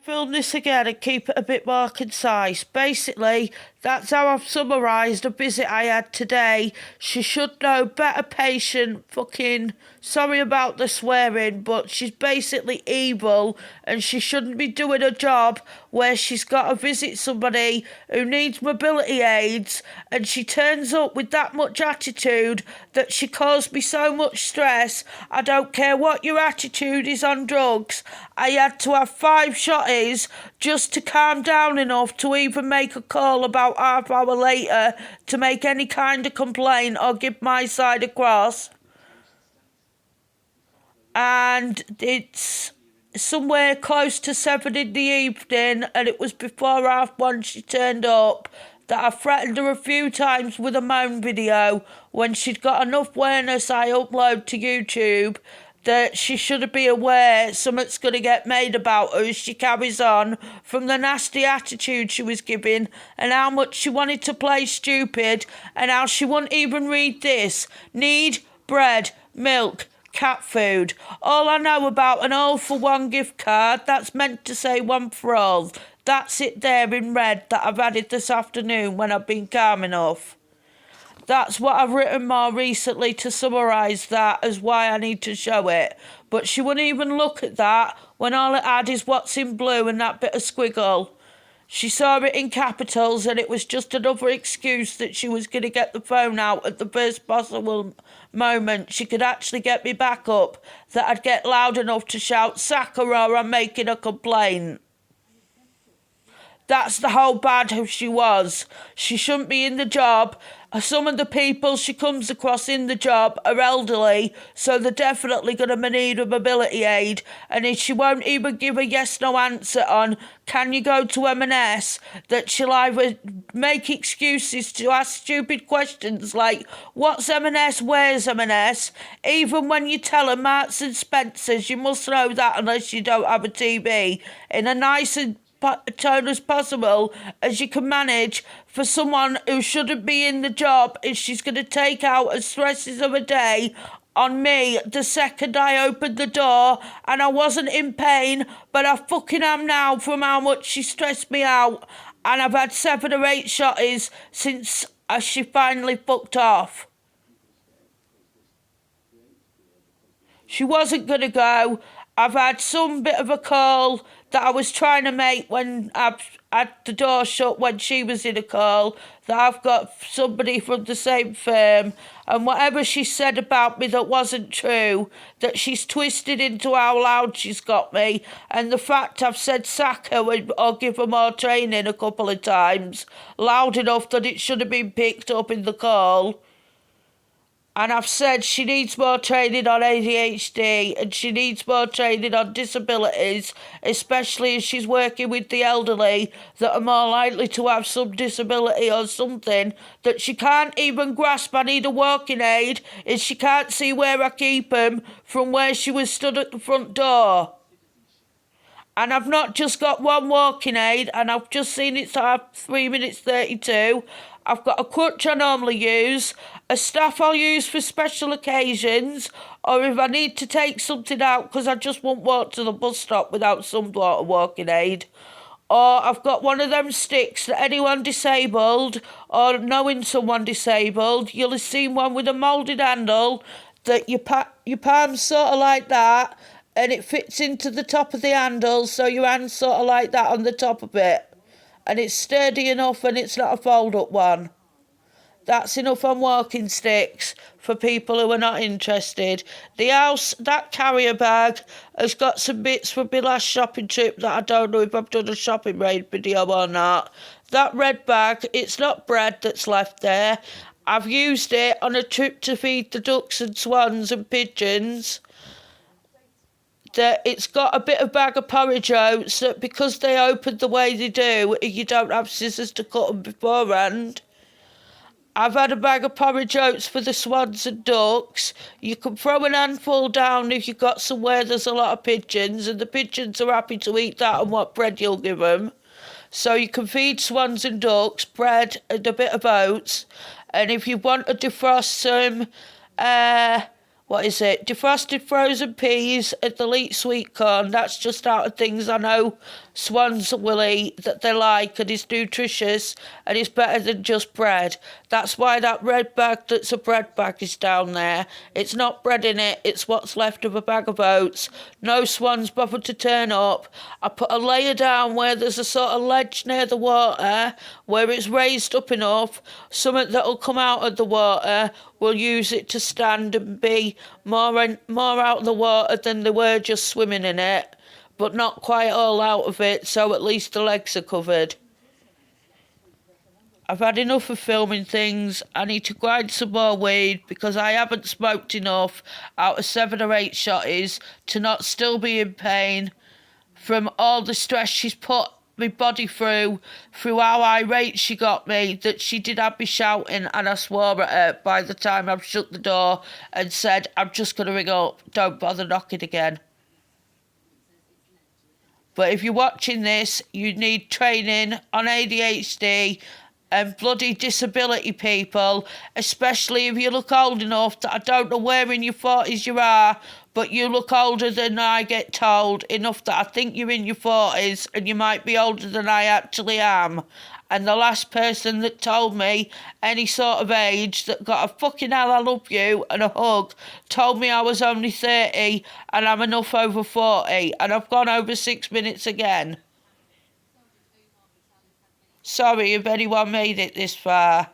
film this again and keep it a bit more concise. Basically, that's how I've summarised a visit I had today. She should know better, patient, fucking, sorry about the swearing, but she's basically evil and she shouldn't be doing a job where she's got to visit somebody who needs mobility aids and she turns up with that much attitude that she caused me so much stress. I don't care what your attitude is on drugs. I had to have 5 shotties just to calm down enough to even make a call about half hour later to make any kind of complaint or give my side across. And it's somewhere close to 7 in the evening and it was before 1:30 she turned up that I threatened her a few times with a moan video when she'd got enough awareness I upload to YouTube that she should be aware something's going to get made about her as she carries on from the nasty attitude she was giving and how much she wanted to play stupid and how she wouldn't even read this. Need bread, milk, cat food. All I know about an all for one gift card that's meant to say one for all. That's it there in red that I've added this afternoon when I've been calm enough. That's what I've written more recently to summarise that as why I need to show it. But she wouldn't even look at that when all it had is what's in blue and that bit of squiggle. She saw it in capitals and it was just another excuse that she was going to get the phone out at the first possible moment she could actually get me back up, that I'd get loud enough to shout, "Sack her or I'm making a complaint." That's the whole bad who she was. She shouldn't be in the job. Some of the people she comes across in the job are elderly, so they're definitely going to need a mobility aid. And if she won't even give a yes/no answer on, can you go to M&S, that she'll either make excuses to ask stupid questions like, what's M&S, where's M&S? Even when you tell her Marks and Spencer's, you must know that unless you don't have a TV, in a nice and tone as possible as you can manage for someone who shouldn't be in the job if she's going to take out the stresses of a day on me the second I opened the door. And I wasn't in pain, but I fucking am now from how much she stressed me out. And I've had 7 or 8 shotties since she finally fucked off. She wasn't going to go. I've had some bit of a call that I was trying to make when I've had the door shut when she was in a call, that I've got somebody from the same firm, and whatever she said about me that wasn't true, that she's twisted into how loud she's got me, and the fact I've said sack her or give her more training a couple of times, loud enough that it should have been picked up in the call. And I've said she needs more training on ADHD and she needs more training on disabilities, especially as she's working with the elderly that are more likely to have some disability or something that she can't even grasp. I need a walking aid if she can't see where I keep them from where she was stood at the front door. And I've not just got one walking aid, and I've just seen it's at 3 minutes 32. I've got a crutch I normally use, a staff I'll use for special occasions, or if I need to take something out because I just won't walk to the bus stop without some sort of walking aid. Or I've got one of them sticks that anyone disabled or knowing someone disabled, you'll have seen one with a moulded handle that your palm's sort of like that, and it fits into the top of the handle, so your hand's sort of like that on the top of it. And it's sturdy enough and it's not a fold-up one. That's enough on walking sticks for people who are not interested. The house, that carrier bag, has got some bits from my last shopping trip that I don't know if I've done a shopping raid video or not. That red bag, it's not bread that's left there. I've used it on a trip to feed the ducks and swans and pigeons. That it's got a bit of bag of porridge oats that because they opened the way they do, you don't have scissors to cut them beforehand. I've had a bag of porridge oats for the swans and ducks. You can throw an handful down if you've got somewhere there's a lot of pigeons, and the pigeons are happy to eat that and what bread you'll give them. So you can feed swans and ducks bread and a bit of oats. And if you want to defrost some defrosted frozen peas and the elite sweet corn. That's just out of things I know swans will eat that they like and is nutritious and is better than just bread. That's why that red bag that's a bread bag is down there. It's not bread in it, it's what's left of a bag of oats. No swans bothered to turn up. I put a layer down where there's a sort of ledge near the water, where it's raised up enough, something that'll come out of the water will use it to stand and be more out of the water than they were just swimming in it, but not quite all out of it, so at least the legs are covered. I've had enough of filming things. I need to grind some more weed because I haven't smoked enough out of 7 or 8 shotties to not still be in pain from all the stress she's put my body through how irate she got me, that she did have me shouting, and I swore at her by the time I've shut the door and said, I'm just going to ring up, don't bother knocking again. But if you're watching this, you need training on ADHD and bloody disability people, especially if you look old enough that I don't know where in your 40s you are, but you look older than I get told, enough that I think you're in your 40s and you might be older than I actually am. And the last person that told me any sort of age that got a fucking hell I love you and a hug told me I was only 30 and I'm enough over 40, and I've gone over 6 minutes again. Sorry if anyone made it this far.